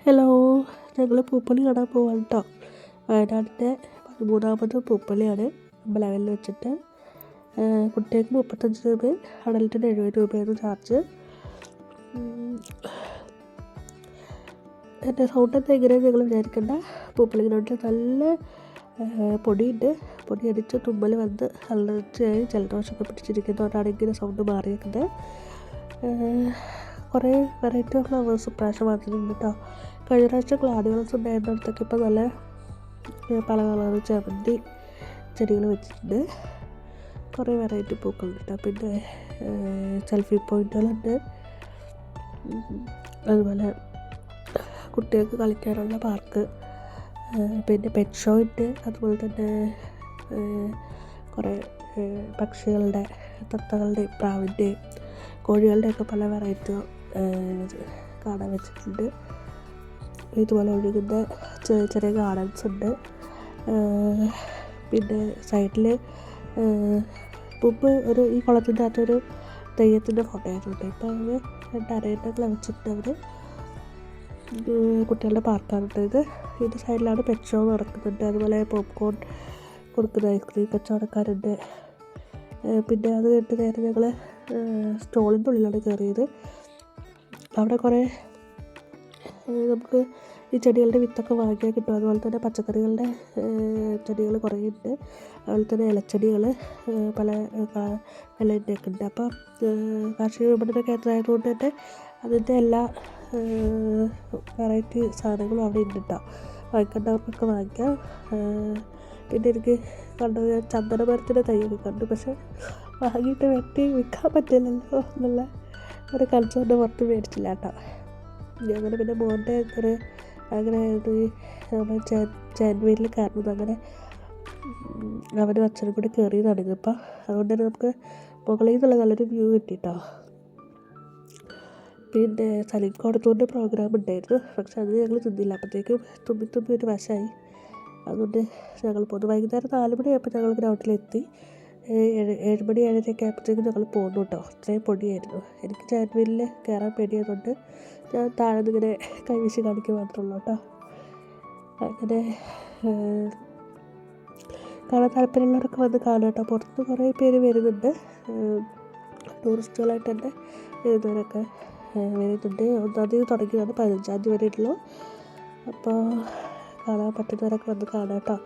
Hello, ഞങ്ങൾ പൂപ്പലി കാണാൻ പോവാണ് കേട്ടോ. വയനാടിൻ്റെ 13ാമത് പൂപ്പലിയാണ് അമ്പലവയലിൽ വെച്ചിട്ട്. കുട്ടികൾക്ക് 35 രൂപയും അഡൽറ്റിന് 70 രൂപയായിരുന്നു ചാർജ്. എൻ്റെ സൗണ്ട് എന്താ എങ്ങനെയാണെന്ന് നിങ്ങൾ വിചാരിക്കേണ്ട. പൂപ്പലി ഗ്രൗണ്ടിൽ നല്ല പൊടിയുണ്ട്. പൊടി അടിച്ച് തുമ്മൽ വന്ന് അലർച്ചയായി ജലദോഷമൊക്കെ പിടിച്ചിരിക്കുന്നതുകൊണ്ടാണ് ഇങ്ങനെ സൗണ്ട് മാറിയിരിക്കുന്നത്. കുറേ വെറൈറ്റി ഓഫ് ഫ്ലവേഴ്സ് ഇപ്രാവശ്യം വന്നിട്ടുണ്ട് കേട്ടോ. കഴിഞ്ഞ പ്രാവശ്യം ഗ്ലാഡിയോളസ് ഉണ്ടായിരുന്നിടത്തൊക്കെ ഇപ്പോൾ നല്ല പല കളർ ചമ്മന്തി ചെടികൾ വെച്ചിട്ടുണ്ട്. കുറേ വെറൈറ്റി പൂക്കളുണ്ട് കേട്ടോ. പിന്നെ സെൽഫി പോയിന്റുകളുണ്ട്. അതുപോലെ കുട്ടികൾക്ക് കളിക്കാനുള്ള പാർക്ക്, പിന്നെ പെറ്റ് ഷോ ഉണ്ട്. അതുപോലെ തന്നെ കുറേ പക്ഷികളുടെ, തത്തകളുടെയും പ്രാവിൻ്റെയും കോഴികളുടെയൊക്കെ പല വെറൈറ്റി കാണാൻ വെച്ചിട്ടുണ്ട്. ഇതുപോലെ ഒഴുകുന്ന ചെറിയ ചെറിയ ഗാർഡൻസ് ഉണ്ട്. പിന്നെ സൈഡിൽ മുമ്പ് ഈ കുളത്തിൻ്റെ അകത്തൊരു തെയ്യത്തിൻ്റെ ഫോട്ടോ ആയിരുന്നു. ഇപ്പോൾ അവർ 2 അരയന്നങ്ങളെ വെച്ചിട്ട് അവർ കുട്ടികളുടെ പാർക്കാണ് ഇത്. ഇതിൻ്റെ സൈഡിലാണ് പെറ്റ് ഷോ നടക്കുന്നുണ്ട്. അതുപോലെ പോപ്കോൺ കൊടുക്കുന്ന ഐസ്ക്രീം കച്ചവടക്കാരുണ്ട്. പിന്നെ അത് കഴിഞ്ഞിട്ട് നേരെ ഞങ്ങൾ സ്റ്റോളിൻ്റെ ഉള്ളിലാണ് കയറിയത്. അവിടെ കുറേ നമുക്ക് ഈ ചെടികളുടെ വിത്തൊക്കെ വാങ്ങിയാൽ കിട്ടും. അതുപോലെ തന്നെ പച്ചക്കറികളുടെ ചെടികൾ കുറേ ഉണ്ട്. അതുപോലെ തന്നെ ഇലച്ചെടികൾ പല വിലൻ്റെയൊക്കെ ഉണ്ട്. അപ്പം കാർഷിക വിപണന കേന്ദ്രമായതുകൊണ്ട് തന്നെ അതിൻ്റെ എല്ലാ വെറൈറ്റി സാധനങ്ങളും അവിടെ ഉണ്ട് കേട്ടോ. വാങ്ങിക്കേണ്ടവർക്കൊക്കെ വാങ്ങിക്കാം. പിന്നെ എനിക്ക് കണ്ടത് ചന്ദനമരത്തിൻ്റെ തൈയൊക്കെ കണ്ടു. പക്ഷെ വാങ്ങിയിട്ട് വെട്ടി വിൽക്കാൻ പറ്റില്ലല്ലോ എന്നുള്ള ഒരു കൾച്ചറിൻ്റെ പുറത്ത് മേടിച്ചില്ല കേട്ടോ. അങ്ങനെ പിന്നെ മോൻ്റെ അങ്ങനെ ജാൻവരിയിൽ കയറുന്നത്, അങ്ങനെ അവനും അച്ഛനും കൂടി കയറിയതാണ് ഇതിപ്പോൾ. അതുകൊണ്ട് തന്നെ നമുക്ക് മുകളിൽ നിന്നുള്ള നല്ലൊരു വ്യൂ കിട്ടിട്ടോ. പിന്നെ സലിംകോടത്തൂരിൻ്റെ പ്രോഗ്രാം ഉണ്ടായിരുന്നു. പക്ഷെ അത് ഞങ്ങൾ തിന്നില്ല. അപ്പോഴത്തേക്കും തുമ്പി ഒരു വശമായി. അതുകൊണ്ട് ഞങ്ങൾ പോന്നു. വൈകുന്നേരം 4 മണിയായപ്പോൾ ഞങ്ങൾ ഗ്രൗണ്ടിലെത്തി. 7 മണി 7:30 ആയപ്പോഴത്തേക്കും ഞങ്ങൾ പോന്നു കേട്ടോ. അത്രയും പൊടിയായിരുന്നു. എനിക്ക് ജാൻവരിയിൽ കയറാൻ പേടിയായതുകൊണ്ട് ഞാൻ താഴെ നിന്നിങ്ങനെ കൈവീശി കാണിക്കുക മാത്രമേ ഉള്ളൂ കേട്ടോ. അങ്ങനെ കാണാൻ താല്പര്യമുള്ളവരൊക്കെ വന്ന് കാണാം കേട്ടോ. പുറത്ത് കുറേ പേര് വരുന്നുണ്ട്. ടൂറിസ്റ്റുകളായിട്ട് തന്നെ വരുന്നവരൊക്കെ വരുന്നുണ്ട്. 1-ാം തീയതി തുടങ്ങിയതാണ്, 15-ാം തീയതി വരെ ഉള്ളൂ. അപ്പോൾ കാണാൻ പറ്റുന്നവരൊക്കെ വന്ന് കാണാം കേട്ടോ.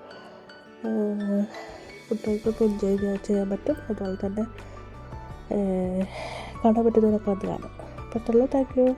കുട്ടികൾക്കൊക്കെ എൻജോയ് ചെയ്യാൻ പറ്റും. അതുപോലെ തന്നെ കാണാൻ പറ്റുന്നവരൊക്കെ വന്ന് കാണാം. പറ്റുള്ളൂ. Thank you.